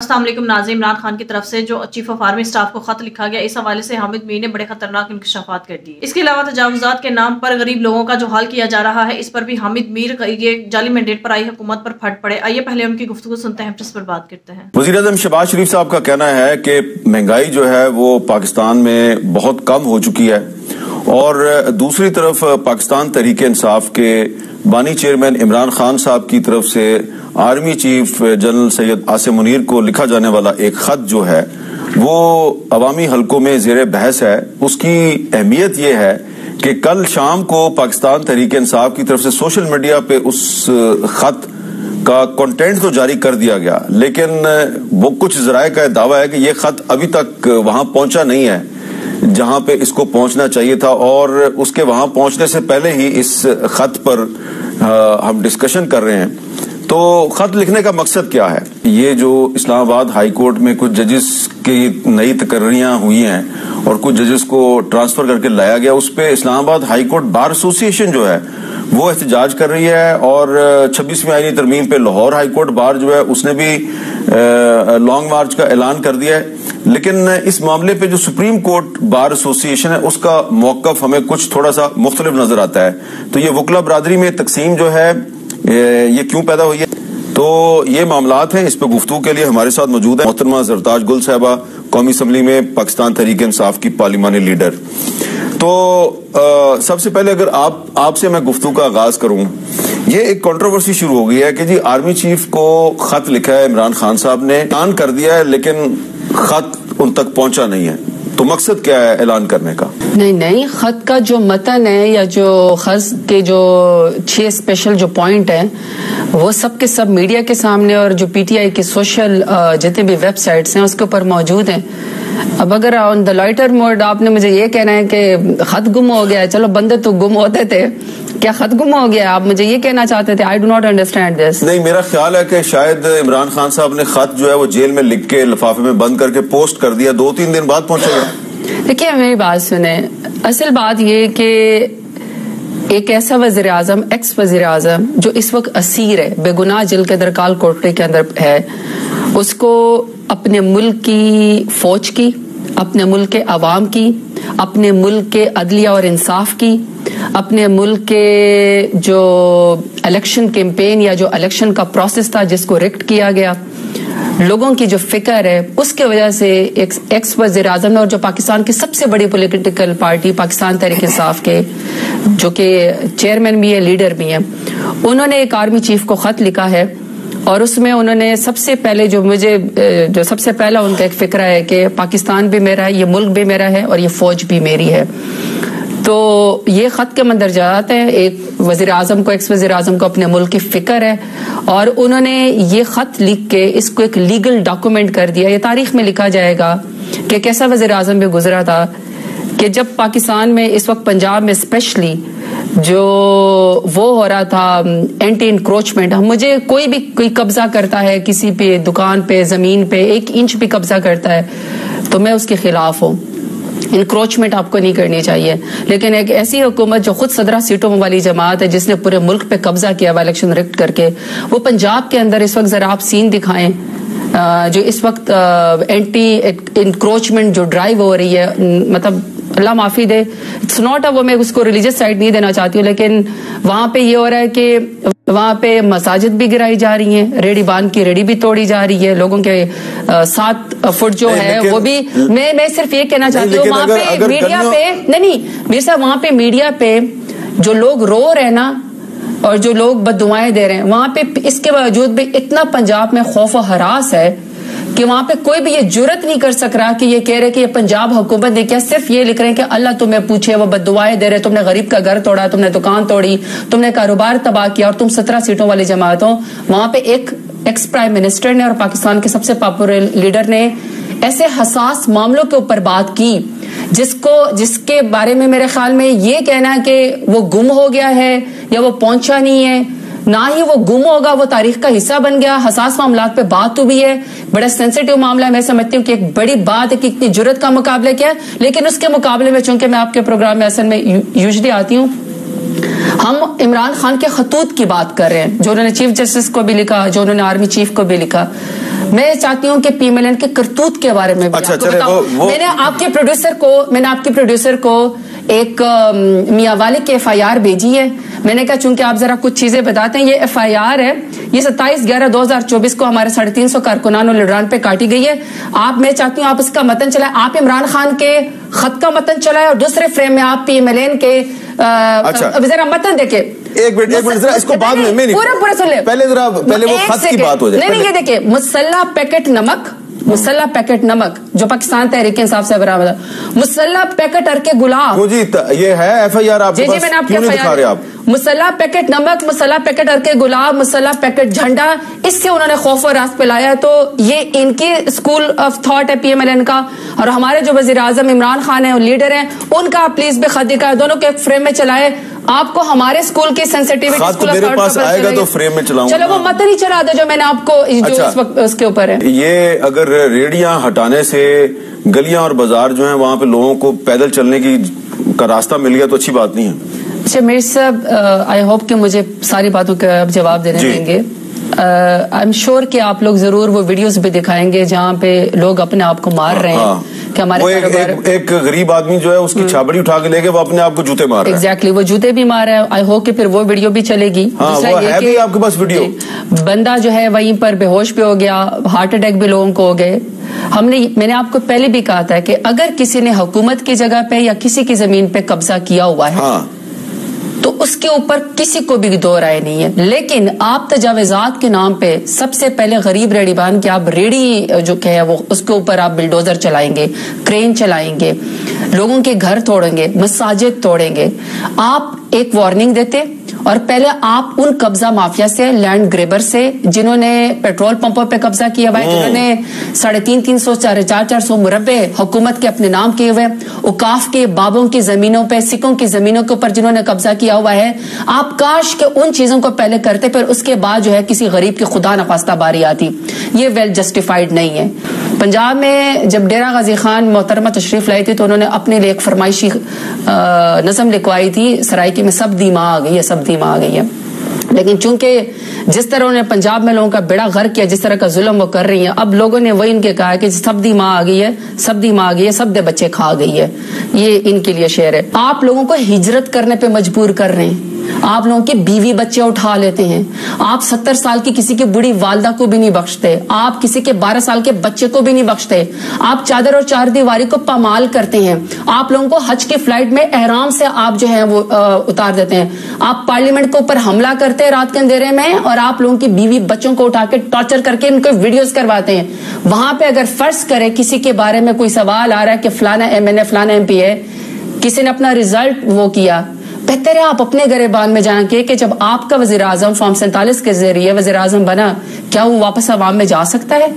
السلام علیکم ناظرین، عمران خان کی طرف سے جو چیف آف آرمی اسٹاف کو خط لکھا گیا، اس حوالے سے حامد میر نے بڑے خطرناک انکشافات کر دیے۔ اس کے علاوہ تجاوزات کے نام پر غریب لوگوں کا جو حال کیا جا رہا ہے، اس پر بھی حامد میر یہ جعلی مینڈیٹ پر آئی حکومت پر پھٹ پڑے۔ آئیے پہلے ان کی گفتگو سنتے ہیں، اس پر بات کرتے ہیں۔ وزیر اعظم شہباز شریف صاحب کا کہنا ہے کہ مہنگائی جو ہے وہ پاکستان میں بہت کم ہو چکی ہے، اور دوسری طرف پاکستان تحریک انصاف کے بانی چیئرمین عمران خان صاحب کی طرف سے army chief general Syed Asim Munir کو لکھا جانے والا ایک خط جو ہے وہ عوامی حلقوں میں زیر بحث ہے۔ اس کی اہمیت یہ ہے کہ کل شام کو پاکستان تحریک انصاف کی طرف سے سوشل میڈیا پہ اس خط کا کنٹینٹ تو جاری کر دیا گیا، لیکن وہ کچھ ذرائع کا دعویٰ ہے کہ یہ خط ابھی تک وہاں پہنچا نہیں ہے جہاں پہ اس کو پہنچنا چاہیے تھا، اور اس کے وہاں پہنچنے سے پہلے ہی اس خط پر ہم ڈسکشن کر رہے ہیں۔ تو خط لکھنے کا مقصد کیا ہے؟ یہ جو اسلام آباد ہائی کورٹ میں کچھ ججز کی نئی تقرریاں ہوئی ہیں اور کچھ ججز کو ٹرانسفر کر کے لایا گیا، اس پہ اسلام آباد ہائی کورٹ بار ایسوسی ایشن جو ہے وہ احتجاج کر رہی ہے، اور 26ویں آئینی ترمیم پہ لاہور ہائی کورٹ بار جو ہے اس نے بھی لانگ مارچ کا اعلان کر دیا ہے۔ لیکن اس معاملے پہ جو سپریم کورٹ بار ایسوسی ایشن ہے اس کا موقف ہمیں کچھ تھوڑا سا مختلف نظر آتا ہے۔ تو یہ وکلا برادری میں تقسیم جو ہے یہ کیوں پیدا ہوئی ہے؟ تو یہ معاملات ہیں، اس پہ گفتگو کے لیے ہمارے ساتھ موجود ہیں محترمہ زرتاج گل صاحبہ، قومی اسمبلی میں پاکستان تحریک انصاف کی پارلیمانی لیڈر۔ تو سب سے پہلے اگر آپ سے میں گفتگو کا آغاز کروں، یہ ایک کنٹروورسی شروع ہو گئی ہے کہ جی آرمی چیف کو خط لکھا ہے عمران خان صاحب نے، اعلان کر دیا ہے لیکن خط ان تک پہنچا نہیں ہے، تو مقصد کیا ہے اعلان کرنے کا؟ نہیں، خط کا جو متن ہے یا جو خط کے جو 6 اسپیشل جو پوائنٹ ہیں وہ سب کے سب میڈیا کے سامنے اور جو پی ٹی آئی کے سوشل جتنے بھی ویب سائٹس ہیں اس کے اوپر موجود ہیں۔ اب اگر آن دا لائٹر موڈ آپ نے مجھے یہ کہنا ہے کہ خط گم ہو گیا ہے، چلو بندے تو گم ہوتے تھے، کیا خط گم ہو گیا؟ آپ مجھے یہ کہنا چاہتے تھے؟ I do not understand this. نہیں، میرا خیال ہے کہ شاید عمران خان صاحب نے خط جو ہے وہ جیل میں لکھ کے لفافے میں بند کر کے پوسٹ کر دیا، 2-3 دن بعد پہنچے گا۔ دیکھیے میری بات سنیں، اصل بات یہ کہ ایک ایسا وزیر اعظم، ایکس وزیر اعظم جو اس وقت اسیر ہے، بے گناہ جیل کے اندر کال کوٹری کے اندر ہے، اس کو اپنے ملک کی فوج کی، اپنے ملک کے عوام کی، اپنے ملک کے عدلیہ اور انصاف کی، اپنے ملک کے جو الیکشن کیمپین یا جو الیکشن کا پروسیس تھا جس کو ریکٹ کیا گیا، لوگوں کی جو فکر ہے اس کی وجہ سے ایکس وزیر اعظم اور جو پاکستان کی سب سے بڑی پولیٹیکل پارٹی پاکستان تحریک انصاف کے جو کہ چیئرمین بھی ہے، لیڈر بھی ہیں، انہوں نے ایک آرمی چیف کو خط لکھا ہے، اور اس میں انہوں نے سب سے پہلے جو سب سے پہلا ان کا ایک فکرہ ہے کہ پاکستان بھی میرا ہے، یہ ملک بھی میرا ہے، اور یہ فوج بھی میری ہے۔ تو یہ خط کے مندرجات ہیں، ایک وزیر اعظم کو، ایکس وزیر اعظم کو اپنے ملک کی فکر ہے، اور انہوں نے یہ خط لکھ کے اس کو ایک لیگل ڈاکومنٹ کر دیا۔ یہ تاریخ میں لکھا جائے گا کہ کیسا وزیر اعظم بھی گزرا تھا، کہ جب پاکستان میں اس وقت پنجاب میں اسپیشلی جو وہ ہو رہا تھا اینٹی انکروچمنٹ، مجھے کوئی قبضہ کرتا ہے کسی پہ، دکان پہ، زمین پہ 1 انچ بھی قبضہ کرتا ہے تو میں اس کے خلاف ہوں، انکروچمنٹ آپ کو نہیں کرنی چاہیے۔ لیکن ایک ایسی حکومت جو خود 17 سیٹوں والی جماعت ہے جس نے پورے ملک پہ قبضہ کیا ہوا الیکشن ریکٹ کر کے، وہ پنجاب کے اندر اس وقت ذرا آپ سین دکھائیں جو اس وقت اینٹی انکروچمنٹ جو ڈرائیو ہو رہی ہے، مطلب اللہ معافی دے، اٹس ناٹ وہ میں اس کو ریلیجس سائڈ نہیں دینا چاہتی ہوں، لیکن وہاں پہ یہ ہو رہا ہے کہ وہاں پہ مساجد بھی گرائی جا رہی ہیں، ریڑی بان کی ریڑی بھی توڑی جا رہی ہے، لوگوں کے 7 فٹ جو ہے وہ بھی، میں صرف یہ کہنا چاہتی ہوں وہاں پہ میڈیا پہ نہیں میرے صاحب، وہاں پہ میڈیا پہ جو لوگ رو رہے ہیں نا اور جو لوگ بددعائیں دے رہے ہیں، وہاں پہ اس کے باوجود بھی اتنا پنجاب میں خوف و ہراس ہے کہ وہاں پہ کوئی بھی یہ جرت نہیں کر سک رہا کہ یہ کہہ رہے کہ یہ پنجاب حکومت نے کیا، صرف یہ لکھ رہے ہیں کہ اللہ تمہیں پوچھے، وہ بددعائیں دے رہے، تم نے غریب کا گھر توڑا، تم نے دکان توڑی، تم نے کاروبار تباہ کیا، اور تم 17 سیٹوں والی جماعت ہو۔ وہاں پہ ایک ایکس پرائم منسٹر نے اور پاکستان کے سب سے پاپولر لیڈر نے ایسے حساس معاملوں کے اوپر بات کی جس کے بارے میں میرے خیال میں یہ کہنا ہے کہ وہ گم ہو گیا ہے یا وہ پہنچا نہیں ہے، نہ ہی وہ گم ہوگا، وہ تاریخ کا حصہ بن گیا۔ حساس معاملات پہ بات ہوئی ہے، بڑا سینسیٹیو معاملہ ہے، میں سمجھتی ہوں کہ ایک بڑی بات ہے کہ اتنی جرت کا مقابلہ کیا ہے، لیکن اس کے مقابلے میں چونکہ میں آپ کے پروگرام میں اصل میں یوزلی آتی ہوں ہم عمران خان کے خطوط کی بات کر رہے ہیں جو انہوں نے چیف جسٹس کو بھی لکھا, جو انہوں نے آرمی چیف کو بھی لکھا. میں چاہتی ہوں کہ پی ایم ایل این کے کرتوت کے بارے میں میں نے آپ کے پروڈیوسر کو ایک میاں والی کی ایف آئی آر بھیجی ہے. میں نے کہا چونکہ آپ ذرا کچھ چیزیں بتاتے ہیں. یہ ایف آئی آر ہے, یہ 27/11/2024 کو ہمارے 350 کارکنان اور لیڈران پہ کاٹی گئی ہے. میں چاہتی ہوں آپ اس کا متن چلائیں, آپ عمران خان کے خط کا متن چلائیں اور دوسرے فریم میں آپ پی ایم ایل این کے ذرا متن دیکھیں. ایک منٹ ذرا اس کو بعد میں پورا سن لیں, پہلے وہ خط کی بات ہو جائے. نہیں یہ دیکھیں, مسلح پیکٹ نمک جو پاکستان تحریک انصاف سے برآمد ہے, مسلح پیکٹ ارکے گلاب. جی یہ ہے ایف آئی آر آپ کے پاس, کیوں نہیں دکھا رہے آپ؟ مسلح پیکٹ نمک, مسلح پیکٹ ارکے گلاب, مسلح پیکٹ جھنڈا, اس سے انہوں نے خوف و راز پلایا. تو یہ ان کی اسکول آف تھاٹ ہے پی ایم ایل این کا, اور ہمارے جو وزیر اعظم عمران خان ہیں اور لیڈر ہیں ان کا پلیز بھی خط دکھائے, دونوں کے ایک فریم میں چلائے. آپ کو ہمارے اسکول کی سینسٹیوٹی میرے پاس آئے گا تو فریم میں چلاؤں. چلو وہ متن ہی چلا دو جو میں نے آپ کو جو اس وقت اس کے اوپر ہے. یہ اگر ریڑیاں ہٹانے سے گلیاں اور بازار جو ہیں وہاں پہ لوگوں کو پیدل چلنے کا راستہ مل گیا تو اچھی بات نہیں ہے. اچھا میر صاحب, آئی ہوپ کہ مجھے ساری باتوں کا جواب دینے دیں گے. آئی ایم شیور کہ آپ لوگ ضرور وہ ویڈیوز بھی دکھائیں گے جہاں پہ لوگ اپنے آپ کو مار رہے ہیں کہ ہمارے ایک غریب آدمی جو ہے اس کی چھابڑی اٹھا کے لے کے وہ اپنے آپ کو جوتے مار رہا ہے. ایگزیکٹلی, وہ جوتے بھی مار رہا ہے. آئی ہوپ کہ پھر وہ ویڈیو بھی چلے گی. آپ کے پاس ویڈیو, بندہ جو ہے وہیں پر بے ہوش بھی ہو گیا, ہارٹ اٹیک بھی لوگوں کو ہو گئے. میں نے آپ کو پہلے بھی کہا تھا کہ اگر کسی نے حکومت کی جگہ پہ یا کسی کی زمین پہ قبضہ کیا ہوا ہے تو اس کے اوپر کسی کو بھی دو رائے نہیں ہے. لیکن آپ تجاوزات کے نام پہ سب سے پہلے غریب ریڑی بان کے آپ ریڑی جو کہ ہے وہ اس کے اوپر آپ بلڈوزر چلائیں گے, کرین چلائیں گے, لوگوں کے گھر توڑیں گے, مساجد توڑیں گے. آپ ایک وارننگ دیتے اور پہلے آپ ان قبضہ مافیا سے, لینڈ گریبر سے, جنہوں نے پیٹرول پمپوں پہ قبضہ کیا ہوا ہے, جنہوں نے 350 450 مربع حکومت کے اپنے نام کیے ہوئے, اوقاف کے بابوں کی زمینوں پہ, سکھوں کی زمینوں کے اوپر جنہوں نے قبضہ کیا ہوا ہے, آپ کاش کہ ان چیزوں کو پہلے کرتے پھر اس کے بعد جو ہے کسی غریب کی خدا نخواستہ باری آتی. یہ ویل جسٹیفائڈ نہیں ہے. پنجاب میں جب ڈیرہ غازی خان محترمہ تشریف لائی تھی تو انہوں نے اپنے لیے ایک فرمائشی نظم لکھوائی تھی, سرائکی میں سب دی ماں آ گئی ہے, سب دی ماں آ گئی ہے. لیکن چونکہ جس طرح انہوں نے پنجاب میں لوگوں کا بیڑا غرق کیا, جس طرح کا ظلم وہ کر رہی ہیں, اب لوگوں نے وہی ان کے کہا کہ سب دی ماں آ گئی ہے, سب دی ماں آ گئی ہے, سب دے بچے کھا گئی ہے. یہ ان کے لیے شعر ہے. آپ لوگوں کو ہجرت کرنے پہ مجبور کر رہے ہیں, آپ لوگوں کی بیوی بچے اٹھا لیتے ہیں, آپ 70 سال کی کسی کی بڑی والدہ کو بھی نہیں بخشتے, آپ کسی کے 12 سال کے بچے کو بھی نہیں بخشتے, آپ چادر اور چار دیواری کو پامال کرتے ہیں, آپ لوگوں کو حج کی فلائٹ میں احرام سے آپ جو ہے وہ اتار دیتے ہیں, آپ پارلیمنٹ کے اوپر حملہ کرتے ہیں رات کے اندھیرے میں, اور آپ لوگوں کی بیوی بچوں کو اٹھا کے ٹارچر کر کے ان کو ویڈیوز کرواتے ہیں. وہاں پہ اگر فرض کرے کسی کے بارے میں کوئی سوال آ رہا ہے کہ فلانا ایم این اے فلانا ایم پی ہے, کسی نے اپنا ریزلٹ وہ کیا, بہتر ہے آپ اپنے گریبان میں جان کے کہ جب آپ کا وزیر اعظم فارم 47 کے ذریعے وزیر اعظم بنا, کیا وہ واپس عوام میں جا سکتا ہے؟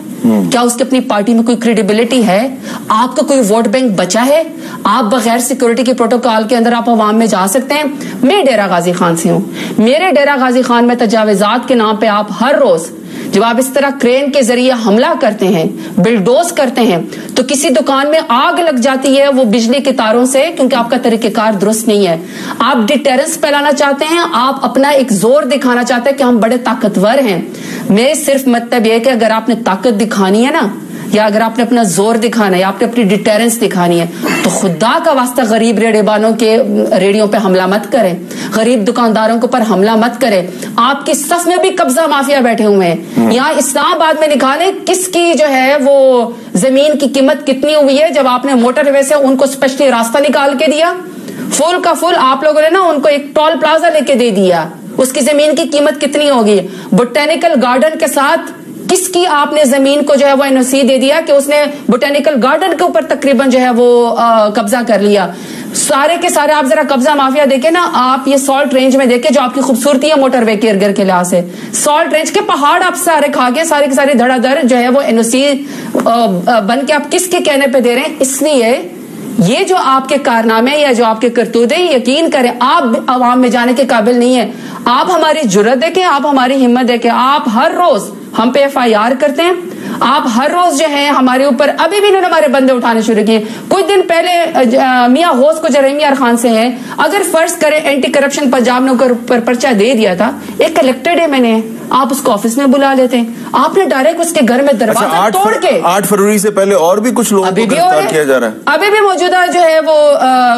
کیا اس کی اپنی پارٹی میں کوئی کریڈیبلٹی ہے؟ آپ کا کوئی ووٹ بینک بچا ہے؟ آپ بغیر سیکورٹی کے پروٹوکول کے اندر آپ عوام میں جا سکتے ہیں؟ میں ڈیرہ غازی خان سے ہوں, میرے ڈیرہ غازی خان میں تجاوزات کے نام پہ آپ ہر روز جب آپ اس طرح کرین کے ذریعے حملہ کرتے ہیں, بلڈوز کرتے ہیں, تو کسی دکان میں آگ لگ جاتی ہے وہ بجلی کے تاروں سے, کیونکہ آپ کا طریقہ کار درست نہیں ہے. آپ ڈیٹرنس پھیلانا چاہتے ہیں, آپ اپنا ایک زور دکھانا چاہتے ہیں کہ ہم بڑے طاقتور ہیں. میرے صرف مطلب یہ کہ اگر آپ نے طاقت دکھانی ہے نا, یا اگر آپ نے اپنا زور دکھانا ہے, آپ نے اپنی ڈیٹرنس دکھانی ہے, تو خدا کا واسطہ غریب ریڑے بانوں کے ریڑیوں پہ حملہ مت کریں, غریب دکانداروں کے اوپر حملہ مت کریں. آپ کی صف میں بھی قبضہ مافیا بیٹھے ہوئے ہیں. یہاں اسلام آباد میں نکالے کس کی جو ہے وہ زمین کی قیمت کتنی ہوئی ہے, جب آپ نے موٹر وے سے ان کو اسپیشلی راستہ نکال کے دیا, فل کا فل آپ لوگوں نے نا ان کو ایک ٹول پلازا لے کے دے دیا, اس کی زمین کی قیمت کتنی ہوگی. بوٹینیکل گارڈن کے ساتھ کس کی آپ نے زمین کو جو ہے وہ این او سی دے دیا کہ اس نے بوٹینیکل گارڈن کے اوپر تقریباً جو ہے وہ قبضہ کر لیا. سارے کے سارے آپ ذرا قبضہ مافیا دیکھیں نا, آپ یہ سالٹ رینج میں دیکھیں جو آپ کی خوبصورتی ہے موٹر وے کے ارد کے لحاظ سے, سالٹ رینج کے پہاڑ آپ سارے کھا کے سارے کے سارے دھڑا دھڑ جو ہے وہ این او سی بن کے آپ کس کے کہنے پہ دے رہے ہیں. اس لیے یہ جو آپ کے کارنامے یا جو آپ کے کرتوتے, یقین کریں آپ عوام میں جانے کے قابل نہیں ہیں. آپ ہماری جرت دیکھیں, آپ ہماری ہمت دیکھیں, آپ ہر روز ہم پہ FIR کرتے ہیں. آپ ہر روز جو ہے ہمارے اوپر ابھی بھی انہوں نے ہمارے بندے اٹھانے شروع کیے. کچھ دن پہلے میاں غوث کو جو رحیم یار خان سے ہے, اگر فرض کرے اینٹی کرپشن پنجاب نے اوپر پرچہ دے دیا تھا, ایک کلیکٹر ڈے میں نے, آپ اس کو آفس میں بلا لیتے ہیں. آپ نے ڈائریکٹ اس کے گھر میں دروازہ توڑ کے 8 فروری سے پہلے اور بھی کچھ لوگوں کو گرفتار کیا جا رہا ہے. ابھی بھی موجودہ جو ہے وہ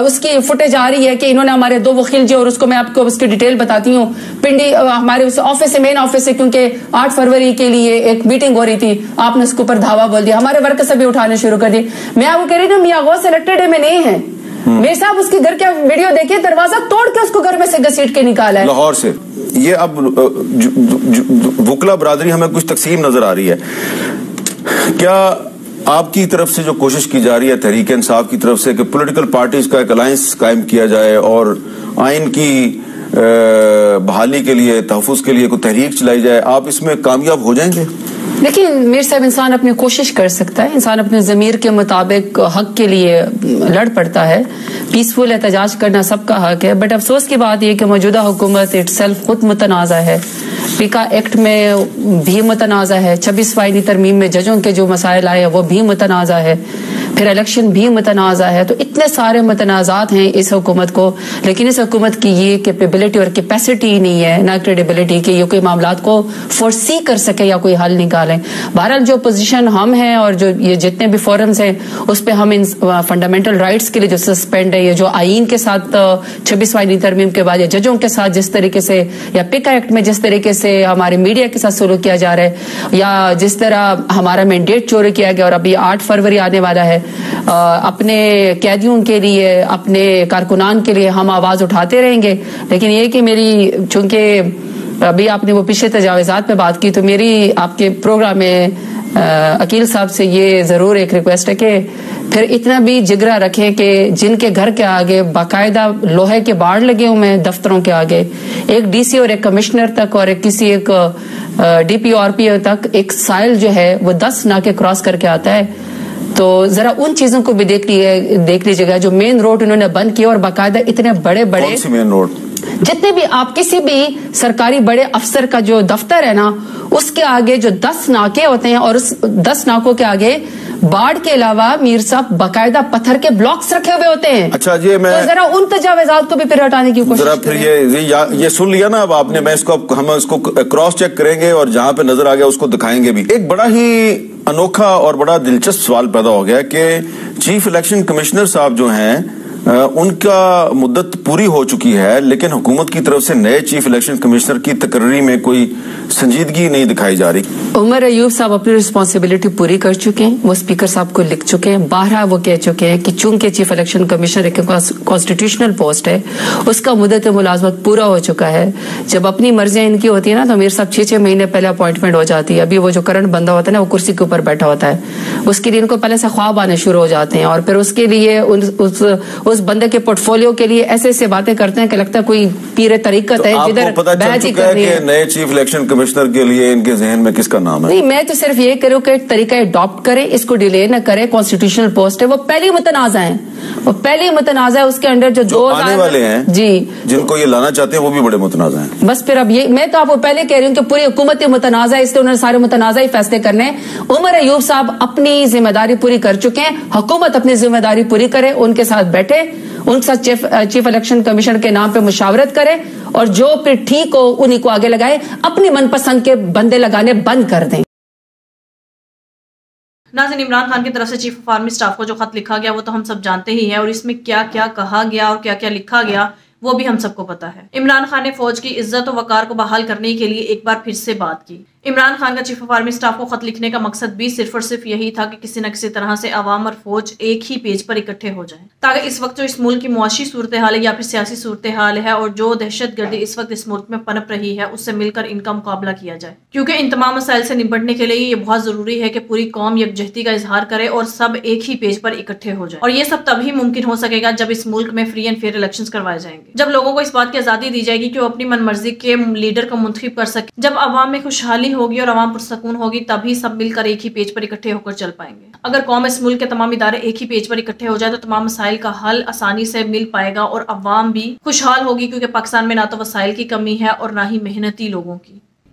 اس کی فوٹیج آ رہی ہے کہ انہوں نے ہمارے 2 وکیل جو, اور اس کو میں آپ کو اس کی ڈیٹیل بتاتی ہوں, پنڈی ہمارے آفس سے, مین آفس سے, کیونکہ 8 فروری کے لیے ایک میٹنگ ہو رہی تھی, آپ نے اس کے اوپر دھاوا بول دیا, ہمارے ورکر سے بھی اٹھانے شروع کر دی. میں آپ کو کہہ رہی ہوں میاں غوث سلیکٹڈ ڈے میں نہیں ہے. میرے صاحب اس کے گھر کا ویڈیو دیکھیے, دروازہ توڑ کے اس کو گھر میں سے گھسیٹ کے نکالا ہے لاہور سے. یہ اب وکلا برادری ہمیں کچھ تقسیم نظر آ رہی ہے. کیا آپ کی طرف سے جو کوشش کی جا رہی ہے تحریک انصاف کی طرف سے کہ پولیٹیکل پارٹیز کا ایک الائنس قائم کیا جائے اور آئین کی بحالی کے لیے, تحفظ کے لیے کوئی تحریک چلائی جائے, آپ اس میں کامیاب ہو جائیں گے؟ لیکن میر صاحب, انسان اپنی کوشش کر سکتا ہے, انسان اپنے ضمیر کے مطابق حق کے لیے لڑ پڑتا ہے, پیسفل احتجاج کرنا سب کا حق ہے. بٹ افسوس کی بات یہ کہ موجودہ حکومت اٹ سیلف خود متنازع ہے, پیکا ایکٹ میں بھی متنازع ہے, 26 فائدی ترمیم میں ججوں کے جو مسائل آئے وہ بھی متنازع ہے, پھر الیکشن بھی متنازع ہے. تو اتنے سارے متنازعات ہیں اس حکومت کو, لیکن اس حکومت کی یہ کیپیبلٹی اور کیپیسٹی نہیں ہے, نہ کریڈیبلٹی, کہ یہ کوئی معاملات کو فورسی کر سکے یا کوئی حل نکالے. بہرحال جو پوزیشن ہم ہیں اور جو یہ جتنے بھی فورمز ہیں اس پہ ہم ان فنڈامنٹل رائٹس کے لیے جو سسپینڈ ہے, یہ جو آئین کے ساتھ 26 فائدی ترمیم کے بعد یا ججوں کے ساتھ جس طریقے سے, یا پیکا ایکٹ میں جس طریقے سے ہمارے میڈیا کے ساتھ سلوک کیا جا رہا ہے, یا جس طرح ہمارا مینڈیٹ چوری کیا گیا, اور ابھی 8 فروری آنے والا ہے, اپنے قیدیوں کے لیے, اپنے کارکنان کے لیے ہم آواز اٹھاتے رہیں گے. لیکن یہ کہ میری, چونکہ ابھی آپ نے وہ پیچھے تجاوزات پہ بات کی, تو میری آپ کے پروگرام میں عقیل صاحب سے یہ ضرور ایک ریکویسٹ ہے کہ پھر اتنا بھی جگرا رکھیں کہ جن کے گھر کے آگے باقاعدہ لوہے کے باڑ لگے ہوئے ہیں دفتروں کے آگے, ایک DC اور ایک کمشنر تک اور کسی ایک DP اور RP تک ایک سائل جو ہے وہ 10 ناکے کراس کر کے آتا ہے, تو ذرا ان چیزوں کو بھی دیکھ لیجیے گا. جو مین روڈ انہوں نے بند کیا, اور باقاعدہ اتنے بڑے بڑے مین روڈ جتنے بھی آپ کسی بھی سرکاری بڑے افسر کا جو دفتر ہے نا, اس کے آگے جو 10 ناکے ہوتے ہیں, اور اس 10 ناکوں کے آگے باڑ کے علاوہ میر صاحب باقاعدہ پتھر کے بلاکس رکھے ہوئے ہوتے ہیں. اچھا جی, میں ذرا ان تجاوزات کو بھی پھر ہٹانے کی کوشش ذرا پھر یہ سن لیا نا اب آپ نے, میں اس کو ہم اس کو کراس چیک کریں گے اور جہاں پہ نظر آ گیا اس کو دکھائیں گے بھی. ایک بڑا ہی انوکھا اور بڑا دلچسپ سوال پیدا ہو گیا کہ چیف الیکشن کمشنر صاحب جو ہیں ان کا مدت پوری ہو چکی ہے, لیکن حکومت کی طرف سے نئے چیف الیکشن کمشنر کی تقرری میں کوئی سنجیدگی نہیں دکھائی جا رہی. عمر ایوب صاحب اپنی رسپانسبلٹی پوری کر چکے ہیں, وہ اسپیکر صاحب کو لکھ چکے ہیں, 12 وہ کہہ چکے ہیں کہ چونکہ چیف الیکشن کمشنر ایک کانسٹیٹیوشنل پوسٹ ہے, اس کا مدت ملازمت پورا ہو چکا ہے. جب اپنی مرضیاں ان کی ہوتی ہے نا, تو امیر صاحب 6 مہینے پہلے اپوائنٹمنٹ ہو جاتی ہے. ابھی وہ جو کرنٹ بندہ ہوتا ہے نا, وہ کرسی کے اوپر بیٹھا ہوتا ہے, اس کے لیے ان کو پہلے سے خواب آنے شروع ہو جاتے ہیں, اور پھر اس کے لیے اس بندے کے پورٹ فولیو کے لیے ایسے ایسے باتیں کرتے ہیں کہ لگتا ہے کوئی پیر طریقت ہے جدھر بیعت ہی کرنی ہے. نئے چیف الیکشن کمشنر کے لیے ان کے ذہن میں کس کا نام ہے؟ نہیں, میں تو صرف یہ کروں کہ طریقہ اڈاپٹ کریں, اس کو ڈیلے نہ کریں. کانسٹیٹیوشنل پوسٹ ہے, وہ پہلی متنازع ہے, وہ پہلے متنازع ہے. اس کے انڈر جو آنے والے ہیں جی جن کو یہ لانا چاہتے ہیں وہ بھی بڑے متنازع ہیں. بس پھر اب یہ میں تو آپ کو پہلے کہہ رہی ہوں کہ پوری حکومت متنازع ہے, اس لیے انہوں نے سارے متنازع ہی فیصلے کرنے. عمر ایوب صاحب اپنی ذمہ داری پوری کر چکے ہیں, حکومت اپنی ذمہ داری پوری کرے, ان کے ساتھ بیٹھے, ان کے ساتھ چیف الیکشن کمیشن کے نام پہ مشاورت کرے, اور جو پھر ٹھیک ہو انہی کو آگے لگائے, اپنی من پسند کے بندے لگانے بند کر دیں. ناظرین, عمران خان کی طرف سے چیف آف آرمی اسٹاف کو جو خط لکھا گیا وہ تو ہم سب جانتے ہی ہیں, اور اس میں کیا کیا کہا گیا اور کیا کیا لکھا گیا وہ بھی ہم سب کو پتا ہے. عمران خان نے فوج کی عزت و وقار کو بحال کرنے کے لیے ایک بار پھر سے بات کی. عمران خان کا چیف آف آرمی اسٹاف کو خط لکھنے کا مقصد بھی صرف اور صرف یہی تھا کہ کسی نہ کسی طرح سے عوام اور فوج ایک ہی پیج پر اکٹھے ہو جائیں, تاکہ اس وقت جو اس ملک کی معاشی صورتحال ہے یا پھر سیاسی صورتحال ہے, اور جو دہشت گردی اس وقت اس ملک میں پنپ رہی ہے, اس سے مل کر ان کا مقابلہ کیا جائے. کیونکہ ان تمام مسائل سے نمٹنے کے لیے یہ بہت ضروری ہے کہ پوری قوم یکجہتی کا اظہار کرے اور سب ایک ہی پیج پر اکٹھے ہو جائیں. اور یہ سب تبھی ممکن ہو سکے گا جب اس ملک میں فری اینڈ فیئر الیکشنز کروائے جائیں گے, جب لوگوں کو اس بات کی آزادی دی جائے گی کہ وہ اپنی من مرضی کے لیڈر کو منتخب کر سکے, جب عوام میں خوشحالی ہوگی اور عوام پرسکون ہوگی, تبھی سب مل کر ایک ہی پیج پر اکٹھے ہو کر چل پائیں گے. اگر قوم اس ملک کے تمام ادارے ایک ہی پیج پر اکٹھے ہو جائے تو تمام مسائل کا حل آسانی سے مل پائے گا, اور عوام بھی خوشحال ہوگی, کیونکہ پاکستان میں نہ تو وسائل کی کمی ہے اور نہ ہی محنتی لوگوں کی.